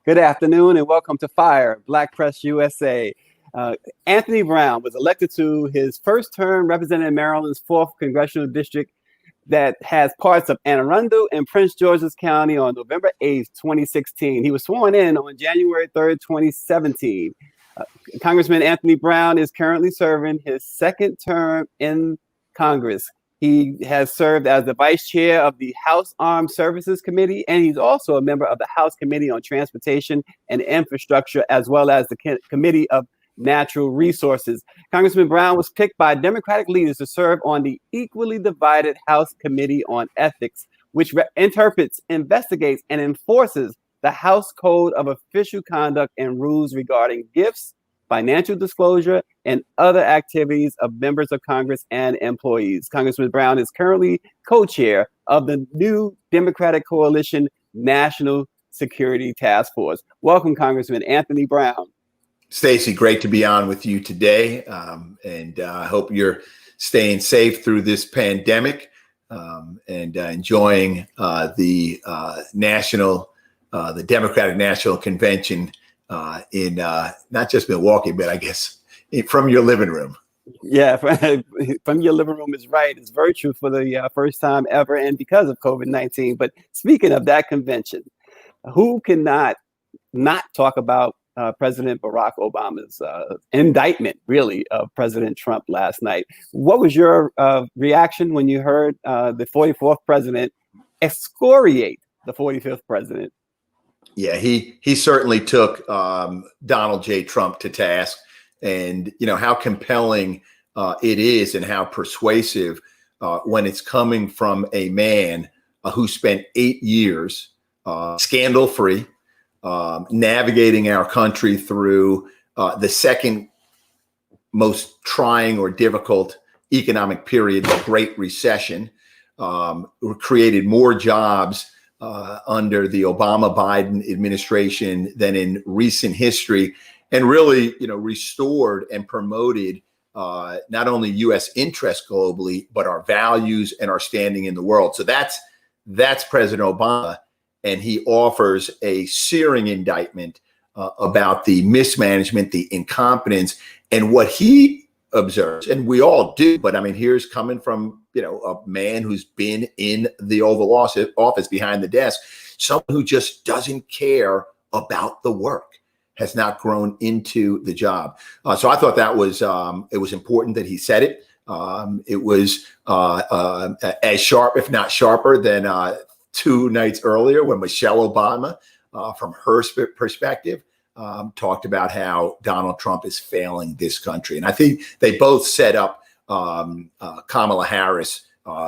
Good afternoon and welcome to Fire, Black Press USA. Anthony Brown was elected to his first term representing Maryland's 4th Congressional District that has parts of Arundel and Prince George's County on November 8th, 2016. He was sworn in on January 3rd, 2017. Congressman Anthony Brown is currently serving his second term in Congress. He has served as the vice chair of the House Armed Services Committee, and he's also a member of the House Committee on Transportation and Infrastructure, as well as the Committee of Natural Resources. Congressman Brown was picked by Democratic leaders to serve on the equally divided House Committee on Ethics, which interprets, investigates, and enforces the House Code of Official Conduct and rules regarding gifts, financial disclosure, and other activities of members of Congress and employees. Congressman Brown is currently co-chair of the new Democratic Coalition National Security Task Force. Welcome, Congressman Anthony Brown. Stacey, great to be on with you today, and I hope you're staying safe through this pandemic and enjoying the Democratic National Convention in not just Milwaukee, but I guess from your living room. Yeah, from your living room is right. It's virtual for the first time ever, and because of COVID-19. But speaking of that convention, who cannot not talk about President Barack Obama's indictment, really, of President Trump last night? What was your reaction when you heard the 44th president excoriate the 45th president? Yeah, he certainly took Donald J. Trump to task, and you know how compelling it is and how persuasive when it's coming from a man who spent 8 years scandal-free, navigating our country through the second most trying or difficult economic period, the Great Recession, created more jobs under the Obama-Biden administration than in recent history, and really, restored and promoted not only U.S. interests globally, but our values and our standing in the world. So that's President Obama, and he offers a searing indictment about the mismanagement, the incompetence, and what he observes, and we all do. But I mean, here's coming from a man who's been in the Oval Office behind the desk, someone who just doesn't care about the work, has not grown into the job. So I thought that was it was important that he said it. It was as sharp, if not sharper, than 2 nights earlier when Michelle Obama, from her perspective, talked about how Donald Trump is failing this country. And I think they both set up Kamala Harris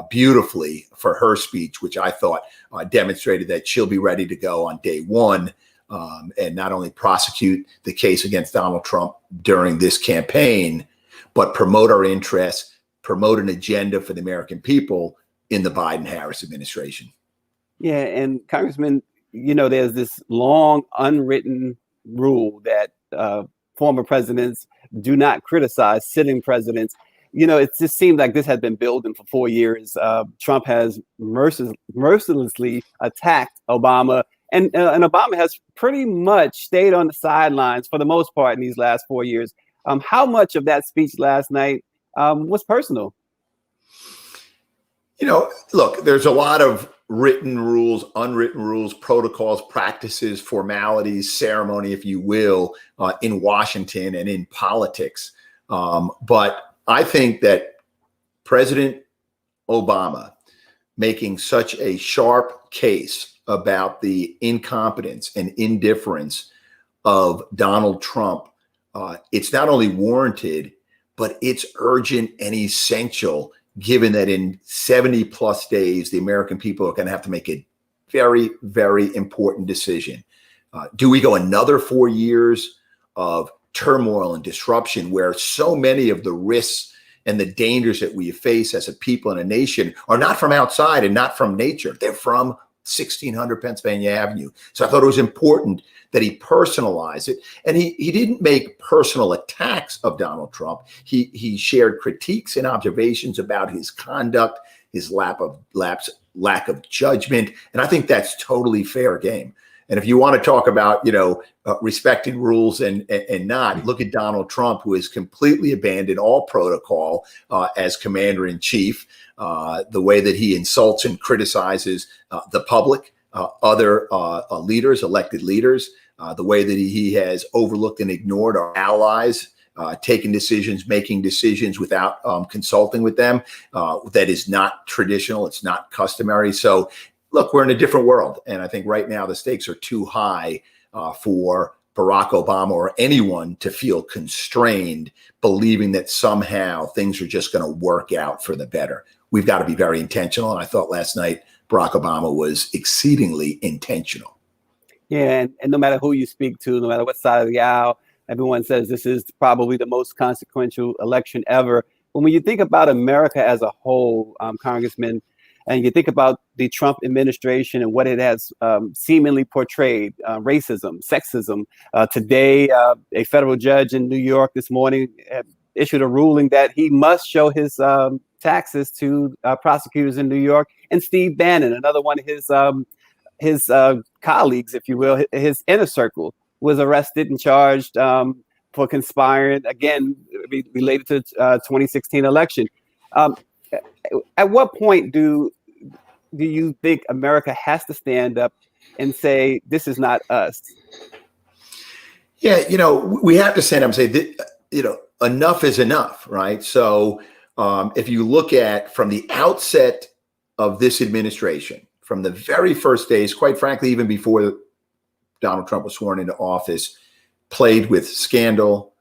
beautifully for her speech, which I thought demonstrated that she'll be ready to go on day one and not only prosecute the case against Donald Trump during this campaign, but promote our interests, promote an agenda for the American people in the Biden-Harris administration. Yeah, and Congressman, there's this long unwritten rule that former presidents do not criticize sitting presidents. It just seems like this has been building for 4 years. Trump has mercilessly attacked Obama, and Obama has pretty much stayed on the sidelines for the most part in these last 4 years. How much of that speech last night was personal? Look, there's a lot of written rules, unwritten rules, protocols, practices, formalities, ceremony, if you will, in Washington and in politics. But I think that President Obama making such a sharp case about the incompetence and indifference of Donald Trump, it's not only warranted, but it's urgent and essential, given that in 70 plus days, the American people are going to have to make a very, very important decision. Do we go another 4 years of turmoil and disruption where so many of the risks and the dangers that we face as a people and a nation are not from outside and not from nature? They're from 1600 Pennsylvania Avenue. So I thought it was important that he personalized it. And he didn't make personal attacks of Donald Trump. He shared critiques and observations about his conduct, his lack of judgment. And I think that's totally fair game. And if you want to talk about, respecting rules and not, look at Donald Trump, who has completely abandoned all protocol as commander in chief. The way that he insults and criticizes the public, other leaders, elected leaders, the way that he has overlooked and ignored our allies, taking decisions, making decisions without consulting with them. That is not traditional. It's not customary. So, look, we're in a different world. And I think right now the stakes are too high for Barack Obama or anyone to feel constrained, believing that somehow things are just going to work out for the better. We've got to be very intentional. And I thought last night Barack Obama was exceedingly intentional. Yeah, and no matter who you speak to, no matter what side of the aisle, everyone says this is probably the most consequential election ever. But when you think about America as a whole, Congressman, and you think about the Trump administration and what it has seemingly portrayed, racism, sexism. Today, a federal judge in New York this morning issued a ruling that he must show his taxes to prosecutors in New York. And Steve Bannon, another one of his colleagues, if you will, his inner circle, was arrested and charged for conspiring, again, related to the 2016 election. At what point do you think America has to stand up and say, this is not us? Yeah, we have to stand up and say, that, enough is enough, right? So if you look at from the outset of this administration, from the very first days, quite frankly, even before Donald Trump was sworn into office, played with scandal,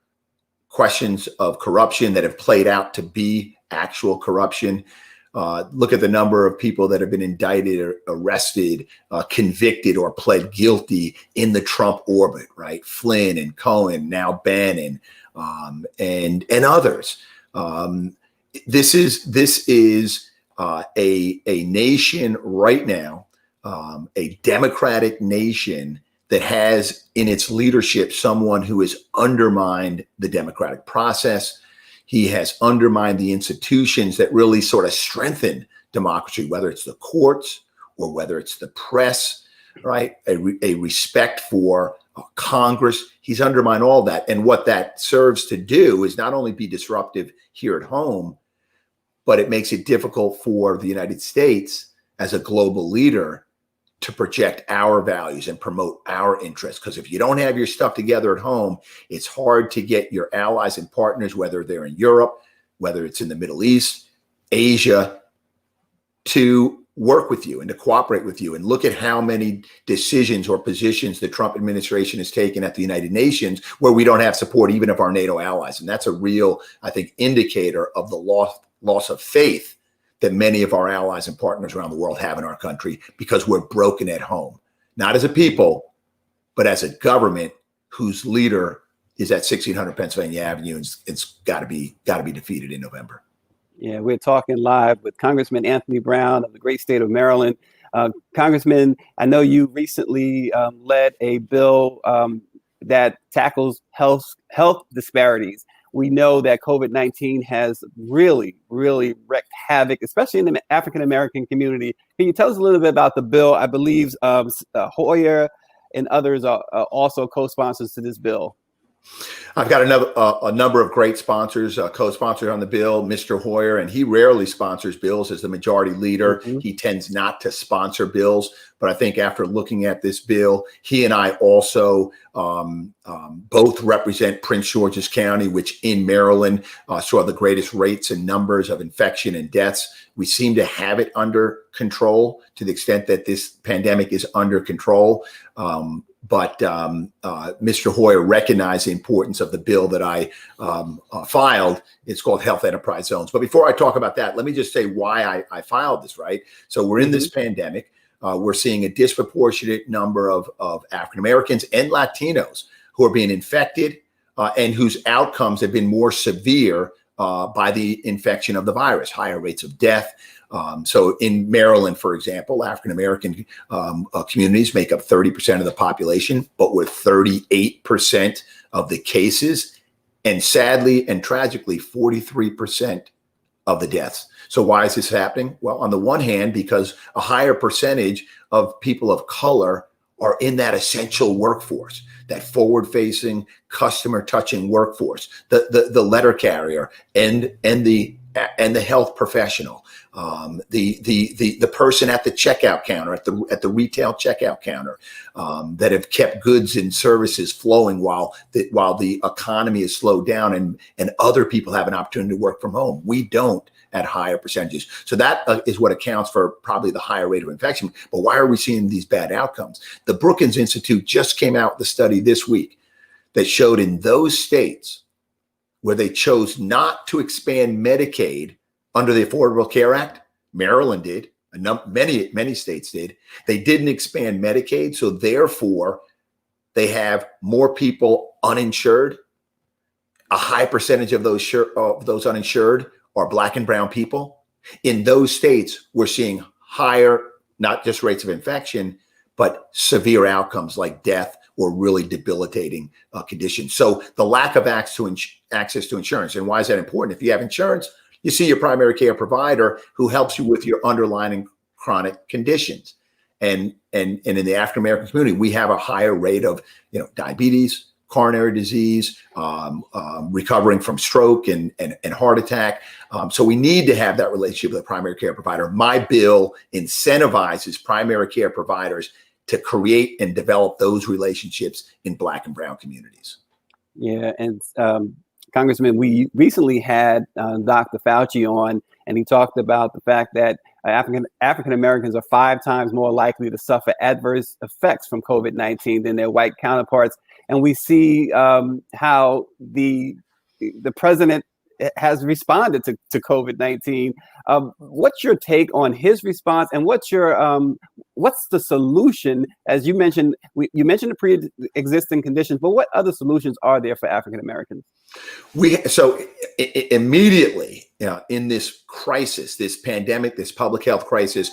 questions of corruption that have played out to be actual corruption. Look at the number of people that have been indicted or arrested, convicted or pled guilty in the Trump orbit, right? Flynn and Cohen, now Bannon, and others. This is a nation right now, a democratic nation that has in its leadership someone who has undermined the democratic process. He has undermined the institutions that really sort of strengthen democracy, whether it's the courts or whether it's the press, right? A respect for Congress. He's undermined all that. And what that serves to do is not only be disruptive here at home, but it makes it difficult for the United States as a global leader to project our values and promote our interests. Because if you don't have your stuff together at home, it's hard to get your allies and partners, whether they're in Europe, whether it's in the Middle East, Asia, to work with you and to cooperate with you. And look at how many decisions or positions the Trump administration has taken at the United Nations where we don't have support even of our NATO allies. And that's a real, I think, indicator of the loss of faith that many of our allies and partners around the world have in our country, because we're broken at home, not as a people, but as a government whose leader is at 1600 Pennsylvania Avenue, and it's got to be defeated in November. Yeah, we're talking live with Congressman Anthony Brown of the great state of Maryland. Congressman, I know you recently led a bill that tackles health disparities. We know that COVID-19 has really, really wreaked havoc, especially in the African-American community. Can you tell us a little bit about the bill? I believe Hoyer and others are also co-sponsors to this bill. I've got a number of great sponsors, co-sponsored on the bill, Mr. Hoyer, and he rarely sponsors bills as the majority leader. Mm-hmm. He tends not to sponsor bills. But I think after looking at this bill, he and I also both represent Prince George's County, which in Maryland saw the greatest rates and numbers of infection and deaths. We seem to have it under control to the extent that this pandemic is under control. But Mr. Hoyer recognized the importance of the bill that I filed. It's called Health Enterprise Zones. But before I talk about that, let me just say why I filed this, right? So we're in this pandemic. We're seeing a disproportionate number of African Americans and Latinos who are being infected and whose outcomes have been more severe by the infection of the virus, higher rates of death. So in Maryland, for example, African American communities make up 30% of the population, but with 38% of the cases, and sadly and tragically, 43% of the deaths. So why is this happening? Well, on the one hand, because a higher percentage of people of color are in that essential workforce, that forward-facing, customer-touching workforce, the letter carrier and the health professional, the person at the checkout counter, at the retail checkout counter, that have kept goods and services flowing while the economy is slowed down and other people have an opportunity to work from home. We don't at higher percentages. So that is what accounts for probably the higher rate of infection. But why are we seeing these bad outcomes? The Brookings Institute just came out with a study this week that showed in those states where they chose not to expand Medicaid under the Affordable Care Act, Maryland did, many states did, they didn't expand Medicaid, so therefore they have more people uninsured. A high percentage of those uninsured are Black and brown people. In those states, we're seeing higher, not just rates of infection, but severe outcomes like death or really debilitating conditions. So the lack of access to insurance. And why is that important? If you have insurance, you see your primary care provider who helps you with your underlying chronic conditions. And in the African American community, we have a higher rate of diabetes, coronary disease, recovering from stroke and heart attack. So we need to have that relationship with a primary care provider. My bill incentivizes primary care providers to create and develop those relationships in Black and brown communities. Yeah, and Congressman, we recently had Dr. Fauci on, and he talked about the fact that African Americans are 5 times more likely to suffer adverse effects from COVID-19 than their white counterparts. And we see how the president has responded to COVID-19. What's your take on his response, and what's the solution? As you mentioned, you mentioned the pre-existing conditions, but what other solutions are there for African Americans? Immediately in this crisis, this pandemic, this public health crisis,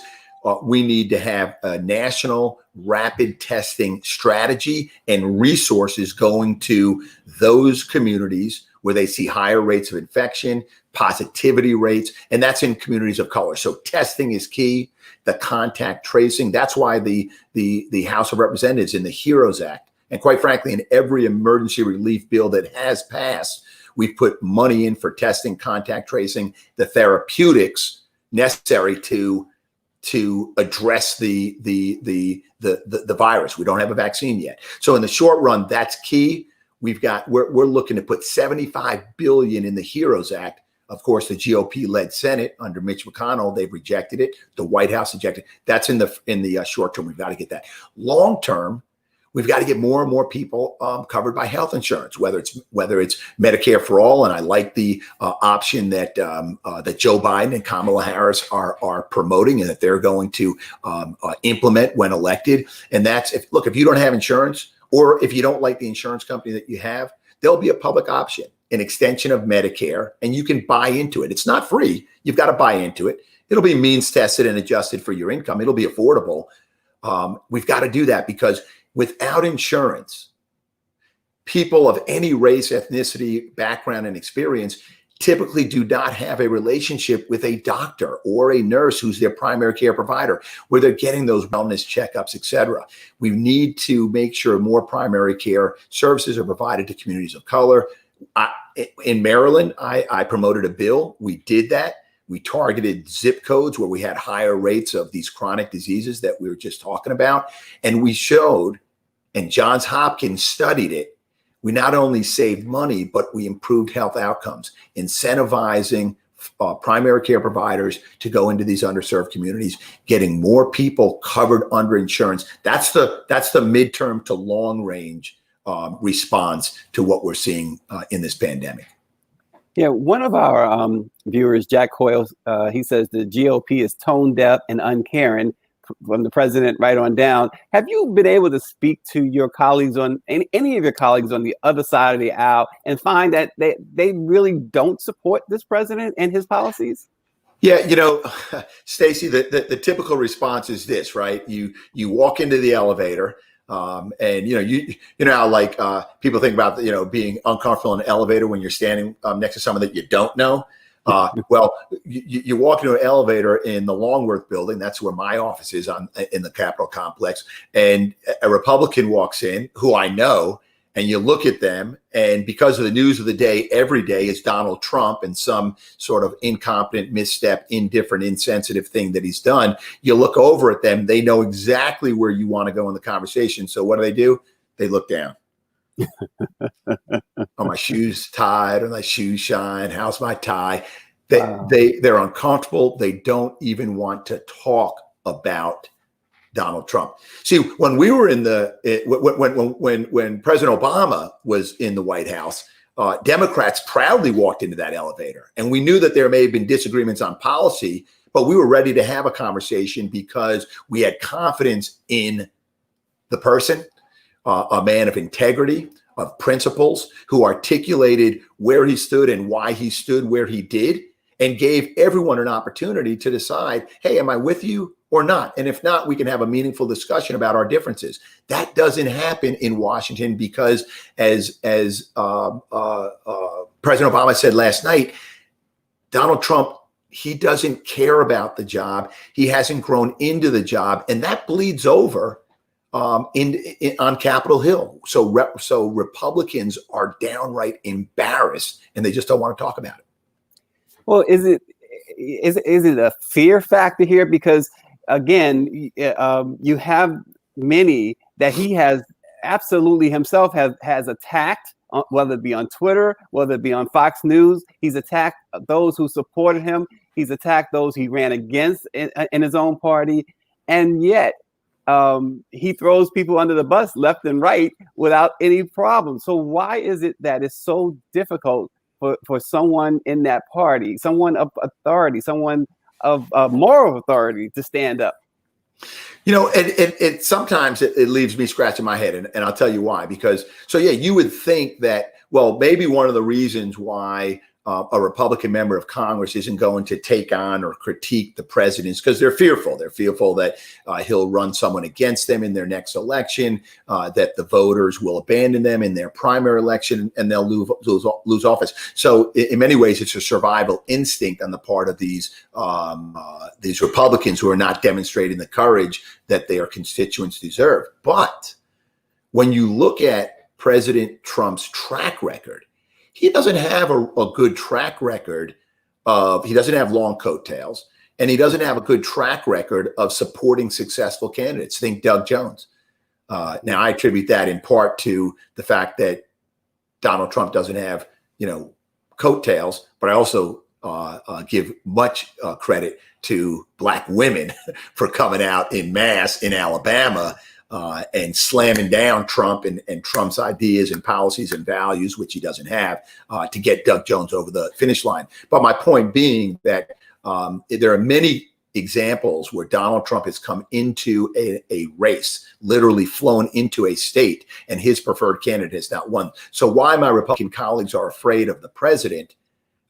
we need to have a national rapid testing strategy and resources going to those communities where they see higher rates of infection, positivity rates, and that's in communities of color. So testing is key, the contact tracing. That's why the House of Representatives in the HEROES Act, and quite frankly, in every emergency relief bill that has passed, we put money in for testing, contact tracing, the therapeutics necessary to address the virus. We don't have a vaccine yet. So in the short run, that's key. We're looking to put $75 billion in the HEROES Act. Of course, the GOP-led Senate under Mitch McConnell, they've rejected it. The White House rejected it. That's in the short term. We've got to get that. Long term, we've got to get more and more people covered by health insurance, whether it's Medicare for all. And I like the option that Joe Biden and Kamala Harris are promoting and that they're going to implement when elected. And that's if you don't have insurance, or if you don't like the insurance company that you have, there'll be a public option, an extension of Medicare, and you can buy into it. It's not free. You've got to buy into it. It'll be means tested and adjusted for your income. It'll be affordable. We've got to do that because without insurance, people of any race, ethnicity, background, and experience typically do not have a relationship with a doctor or a nurse who's their primary care provider, where they're getting those wellness checkups, et cetera. We need to make sure more primary care services are provided to communities of color. In Maryland, I promoted a bill. We did that. We targeted zip codes where we had higher rates of these chronic diseases that we were just talking about. And we showed, and Johns Hopkins studied it, we not only saved money, but we improved health outcomes, incentivizing primary care providers to go into these underserved communities, getting more people covered under insurance. That's the midterm to long range response to what we're seeing in this pandemic. Yeah, one of our viewers, Jack Hoyle, he says the GOP is tone deaf and uncaring, from the president right on down. Have you been able to speak to your colleagues on any of your colleagues on the other side of the aisle and find that they really don't support this president and his policies? Yeah, Stacey, the typical response is this, right? You walk into the elevator, and you know how like people think about being uncomfortable in an elevator when you're standing next to someone that you don't know. Well, you walk into an elevator in the Longworth building. That's where my office is in the Capitol complex. And a Republican walks in who I know, and you look at them, and because of the news of the day, every day is Donald Trump and some sort of incompetent, misstep, indifferent, insensitive thing that he's done. You look over at them, they know exactly where you want to go in the conversation. So what do? They look down. Are my shoes tied? Are my shoes shine? How's my tie? They're uncomfortable. They don't even want to talk about Donald Trump. See, when we were when President Obama was in the White House, Democrats proudly walked into that elevator, and we knew that there may have been disagreements on policy, but we were ready to have a conversation because we had confidence in the person, a man of integrity, of principles, who articulated where he stood and why he stood where he did, and gave everyone an opportunity to decide, hey, am I with you or not? And if not, we can have a meaningful discussion about our differences. That doesn't happen in Washington because, as President Obama said last night, Donald Trump, he doesn't care about the job. He hasn't grown into the job, and that bleeds over on Capitol Hill. So Republicans are downright embarrassed, and they just don't want to talk about it. Well, is it a fear factor here? Because again, you have many that he has absolutely himself has attacked, whether it be on Twitter, whether it be on Fox News. He's attacked those who supported him. He's attacked those he ran against in his own party, and yet he throws people under the bus left and right without any problem. So why is it that it's so difficult for someone in that party, someone of authority, someone of moral authority to stand up? You know, and sometimes it leaves me scratching my head, and I'll tell you why. Because, you would think that, well, maybe one of the reasons why a Republican member of Congress isn't going to take on or critique the president because they're fearful. They're fearful that he'll run someone against them in their next election, that the voters will abandon them in their primary election, and they'll lose office. So in many ways, it's a survival instinct on the part of these Republicans who are not demonstrating the courage that their constituents deserve. But when you look at President Trump's track record, he doesn't have a good track record he doesn't have long coattails, and he doesn't have a good track record of supporting successful candidates. Think Doug Jones. Now, I attribute that in part to the fact that Donald Trump doesn't have, coattails, but I also give much credit to Black women for coming out in mass in Alabama and slamming down Trump and Trump's ideas and policies and values, which he doesn't have, to get Doug Jones over the finish line. But my point being that there are many examples where Donald Trump has come into a race, literally flown into a state, and his preferred candidate has not won. So why my Republican colleagues are afraid of the president,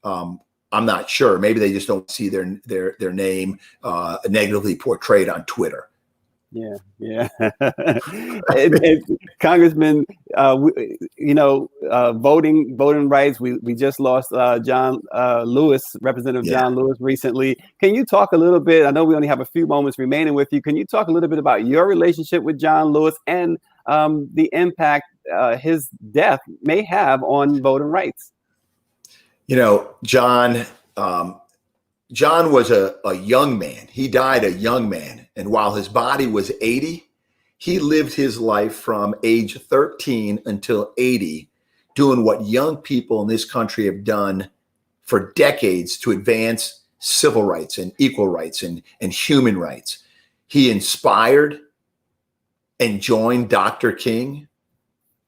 I'm not sure. Maybe they just don't see their name negatively portrayed on Twitter. Yeah. and Congressman, voting rights. We just lost John Lewis, Representative John Lewis, recently. Can you talk a little bit? I know we only have a few moments remaining with you. Can you talk a little bit about your relationship with John Lewis and the impact his death may have on voting rights? John was a young man. He died a young man. And while his body was 80, he lived his life from age 13 until 80, doing what young people in this country have done for decades to advance civil rights and equal rights and human rights. He inspired and joined Dr. King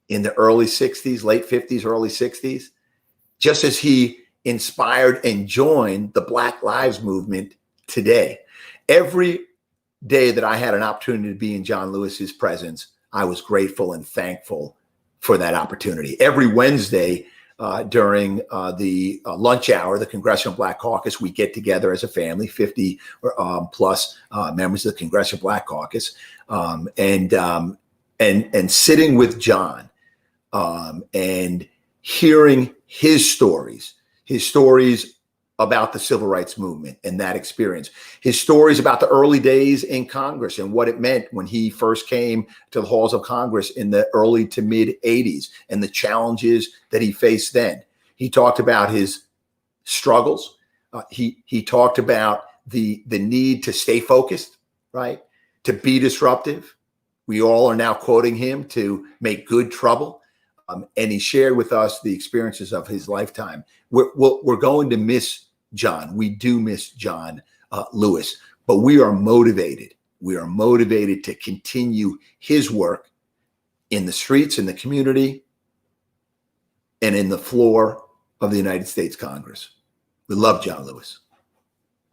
in the early 60s, late 50s, early 60s, just as he inspired and joined the Black Lives Movement today. Every day that I had an opportunity to be in John Lewis's presence, I was grateful and thankful for that opportunity. Every Wednesday during the lunch hour, the Congressional Black Caucus, we get together as a family, 50 plus members of the Congressional Black Caucus, and sitting with John and hearing his stories about the civil rights movement and that experience. His stories about the early days in Congress and what it meant when he first came to the halls of Congress in the early to mid 80s and the challenges that he faced then. He talked about his struggles. He talked about the need to stay focused, right? To be disruptive. We all are now quoting him to make good trouble. And he shared with us the experiences of his lifetime. We're going to miss John. We do miss John Lewis, but we are motivated. We are motivated to continue his work in the streets, in the community, and in the floor of the United States Congress. We love John Lewis.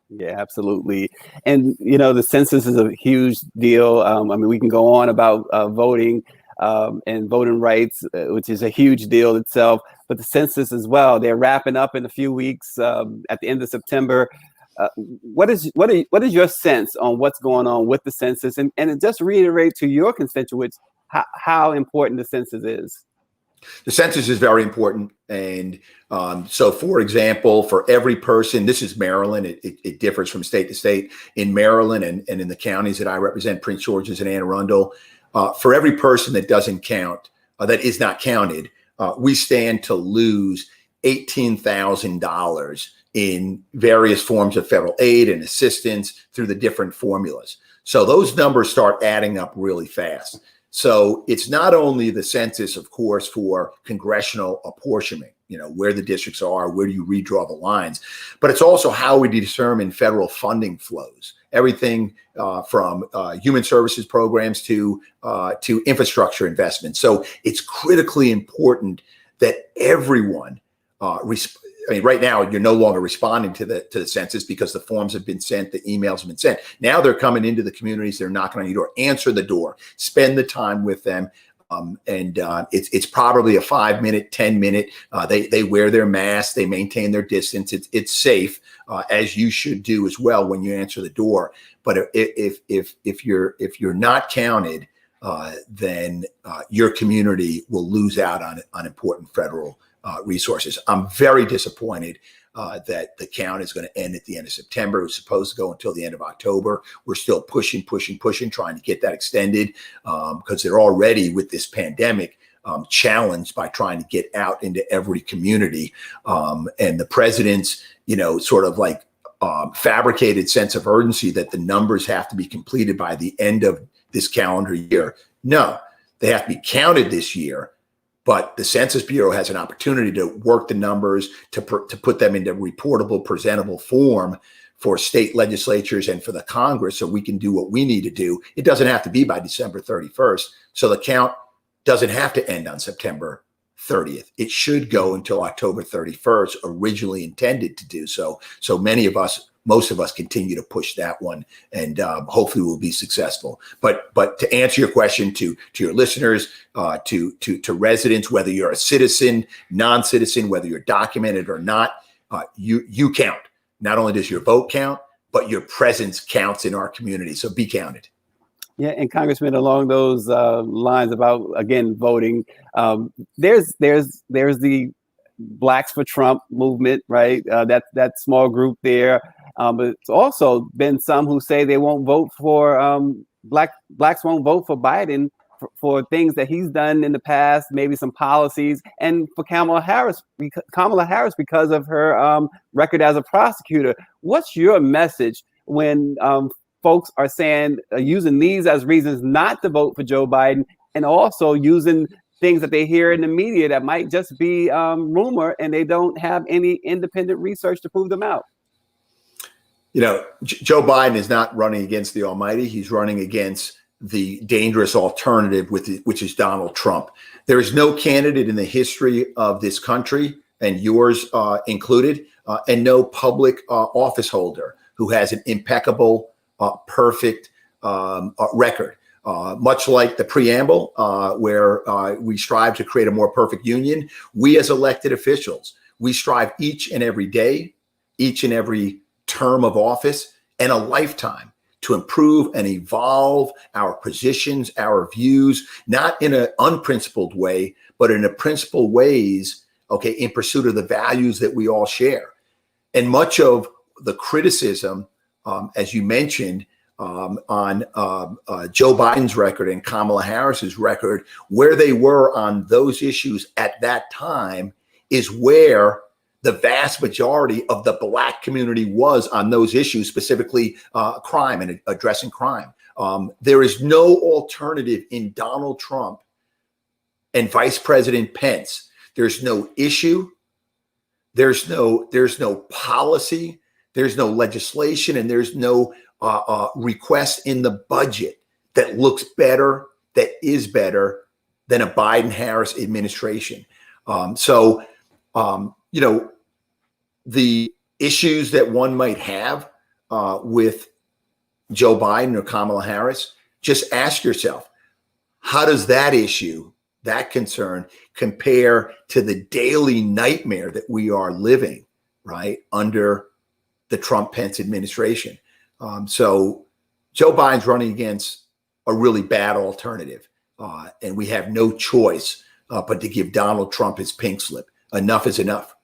Yeah, absolutely. And, the census is a huge deal. We can go on about voting and voting rights, which is a huge deal itself, but the census as well. They're wrapping up in a few weeks at the end of September. What is your sense on what's going on with the census? And just reiterate to your constituents how important the census is. The census is very important. And so, for example, for every person, this is Maryland, it differs from state to state. In Maryland and in the counties that I represent, Prince George's and Anne Arundel, for every person that doesn't count, that is not counted, we stand to lose $18,000 in various forms of federal aid and assistance through the different formulas. So those numbers start adding up really fast. So it's not only the census, of course, for congressional apportionment, where the districts are, where do you redraw the lines, but it's also how we determine federal funding flows. Everything from human services programs to infrastructure investments. So it's critically important that everyone right now, you're no longer responding to the census because the forms have been sent, the emails have been sent. Now they're coming into the communities, they're knocking on your door. Answer the door, spend the time with them. It's probably a 5-minute, 10-minute. They wear their masks, they maintain their distance. It's safe, as you should do as well when you answer the door. But if you're not counted, then your community will lose out on important federal resources. I'm very disappointed that the count is going to end at the end of September. It was supposed to go until the end of October. We're still pushing, trying to get that extended because they're already, with this pandemic, challenged by trying to get out into every community. And the president's, sort of like fabricated sense of urgency that the numbers have to be completed by the end of this calendar year. No, they have to be counted this year. But the Census Bureau has an opportunity to work the numbers, to put them into reportable, presentable form for state legislatures and for the Congress so we can do what we need to do. It doesn't have to be by December 31st. So the count doesn't have to end on September 30th. It should go until October 31st, originally intended to do so. So most of us continue to push that one, and hopefully we'll be successful. But to answer your question to your listeners, to residents, whether you're a citizen, non-citizen, whether you're documented or not, you count. Not only does your vote count, but your presence counts in our community. So be counted. Yeah, and Congressman, along those lines about, again, voting, there's the Blacks for Trump movement, right? That small group there. But it's also been some who say they won't vote for blacks won't vote for Biden for things that he's done in the past, maybe some policies, and for Kamala Harris because of her record as a prosecutor. What's your message when folks are saying using these as reasons not to vote for Joe Biden, and also using things that they hear in the media that might just be rumor and they don't have any independent research to prove them out? Joe Biden is not running against the Almighty. He's running against the dangerous alternative, which is Donald Trump. There is no candidate in the history of this country, and yours included, and no public office holder who has an impeccable, perfect record. Much like the preamble, where we strive to create a more perfect union, we as elected officials, we strive each and every day, each and every term of office, and a lifetime to improve and evolve our positions, our views, not in an unprincipled way, but in a principled ways, in pursuit of the values that we all share. And much of the criticism, as you mentioned, on Joe Biden's record and Kamala Harris's record, where they were on those issues at that time is where the vast majority of the Black community was on those issues, specifically crime and addressing crime. There is no alternative in Donald Trump and Vice President Pence. There's no issue. There's no policy. There's no legislation, and there's no request in the budget that looks better, that is better than a Biden-Harris administration. The issues that one might have with Joe Biden or Kamala Harris, just ask yourself, how does that issue, that concern, compare to the daily nightmare that we are living, right, under the Trump-Pence administration? So Joe Biden's running against a really bad alternative, and we have no choice but to give Donald Trump his pink slip. Enough is enough.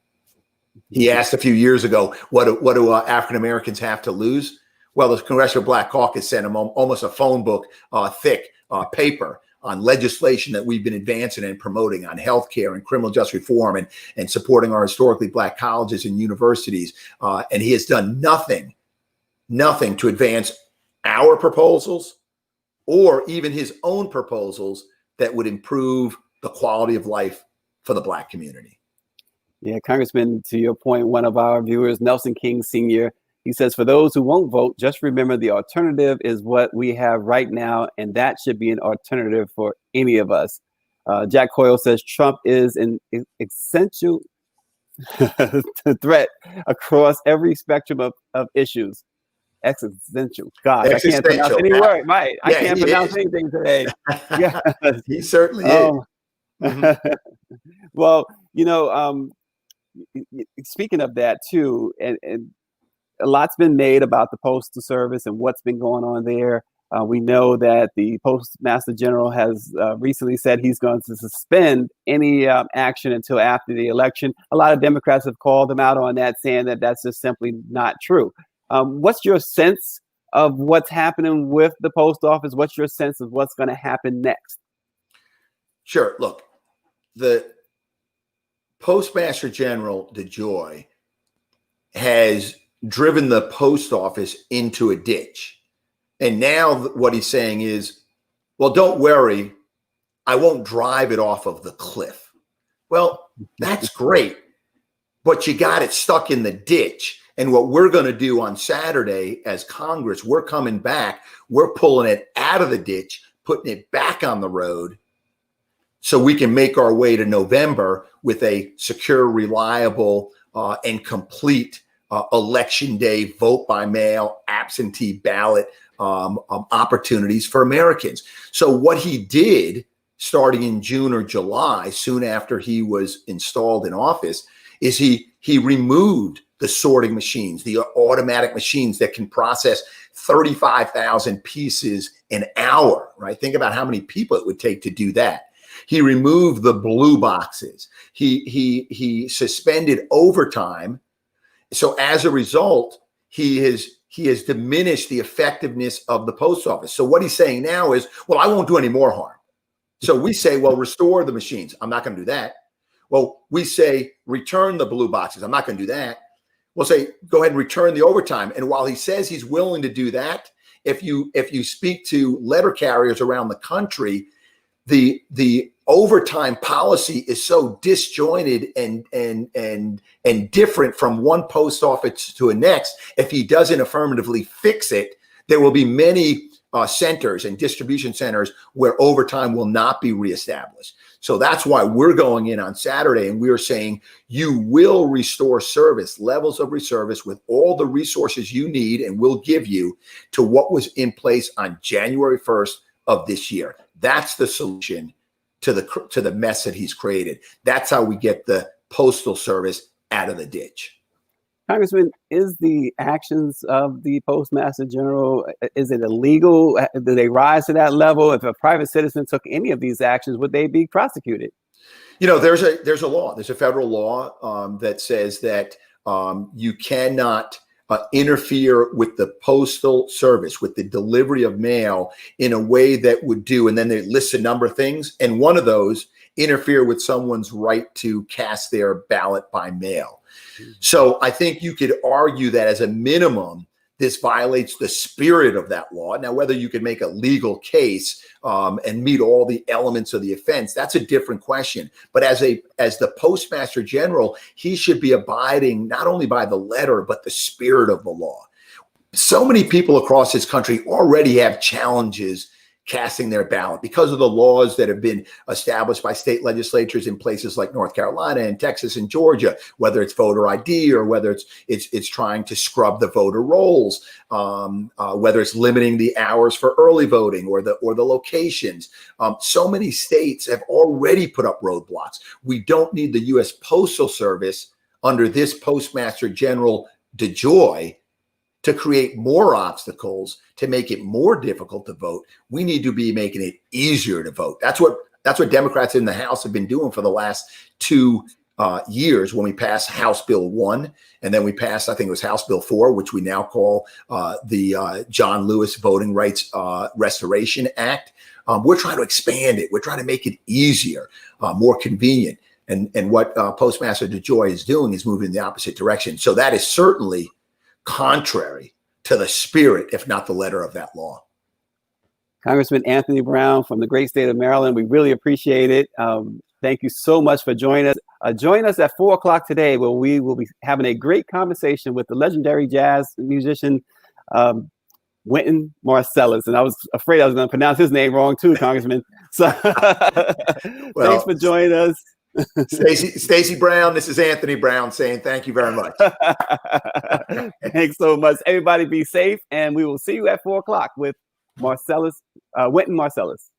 He asked a few years ago, what do African Americans have to lose? Well, the Congressional Black Caucus sent him almost a phone book thick paper on legislation that we've been advancing and promoting on healthcare and criminal justice reform and supporting our historically Black colleges and universities. And he has done nothing to advance our proposals or even his own proposals that would improve the quality of life for the Black community. Yeah, Congressman, to your point, one of our viewers, Nelson King Sr., he says, for those who won't vote, just remember the alternative is what we have right now, and that should be an alternative for any of us. Jack Coyle says Trump is an essential threat across every spectrum of issues. Existential. God, I can't pronounce any word. Right. I can't pronounce anything today. Yeah. He certainly is. Mm-hmm. Well, speaking of that too, and a lot's been made about the Postal Service and what's been going on there. We know that the Postmaster General has recently said he's going to suspend any action until after the election. A lot of Democrats have called him out on that, saying that that's just simply not true. What's your sense of what's happening with the post office? What's your sense of what's going to happen next? Sure. Look, the Postmaster General DeJoy has driven the post office into a ditch. And now what he's saying is, well, don't worry, I won't drive it off of the cliff. Well, that's great, but you got it stuck in the ditch. And what we're going to do on Saturday as Congress, we're coming back, we're pulling it out of the ditch, putting it back on the road so we can make our way to November with a secure, reliable, and complete election day, vote by mail, absentee ballot opportunities for Americans. So what he did starting in June or July, soon after he was installed in office, is he removed the sorting machines, the automatic machines that can process 35,000 pieces an hour, right? Think about how many people it would take to do that. He removed the blue boxes. He suspended overtime. So as a result, he has diminished the effectiveness of the post office. So what he's saying now is, well, I won't do any more harm. So we say, well, restore the machines. I'm not going to do that. Well, we say, return the blue boxes. I'm not going to do that. We'll say, go ahead and return the overtime. And while he says he's willing to do that, if you speak to letter carriers around the country, the overtime policy is so disjointed and different from one post office to the next. If he doesn't affirmatively fix it, there will be many centers and distribution centers where overtime will not be reestablished. So that's why we're going in on Saturday and we're saying you will restore service, levels of service with all the resources you need and we'll give you to what was in place on January 1st of this year. That's the solution to the mess that he's created. That's how we get the Postal Service out of the ditch. Congressman, is the actions of the Postmaster General, is it illegal? Do they rise to that level? If a private citizen took any of these actions, would they be prosecuted? You know, there's a law. There's a federal law that says that You cannot interfere with the Postal Service, with the delivery of mail in a way that would do, and then they list a number of things, and one of those, interfere with someone's right to cast their ballot by mail. So I think you could argue that as a minimum, this violates the spirit of that law. Now, whether you could make a legal case and meet all the elements of the offense, that's a different question. But as the Postmaster General, he should be abiding not only by the letter, but the spirit of the law. So many people across this country already have challenges casting their ballot because of the laws that have been established by state legislatures in places like North Carolina and Texas and Georgia, whether it's voter ID or whether it's trying to scrub the voter rolls, whether it's limiting the hours for early voting or the locations. So many states have already put up roadblocks. We don't need the U.S. Postal Service under this Postmaster General DeJoy to create more obstacles, to make it more difficult to vote. We need to be making it easier to vote. That's what Democrats in the House have been doing for the last 2 years, when we passed House Bill 1, and then we passed, I think it was House Bill 4, which we now call the John Lewis Voting Rights Restoration Act. We're trying to expand it. We're trying to make it easier, more convenient. And what Postmaster DeJoy is doing is moving in the opposite direction. So that is certainly contrary to the spirit, if not the letter, of that law. Congressman Anthony Brown from the great state of Maryland, we really appreciate it. Thank you so much for joining us. Join us at 4 o'clock today, where we will be having a great conversation with the legendary jazz musician, Wynton Marsalis. And I was afraid I was going to pronounce his name wrong too, Congressman. So thanks for joining us. Stacey Brown, this is Anthony Brown saying thank you very much. Thanks so much. Everybody be safe, and we will see you at 4 o'clock with Wynton Marsalis.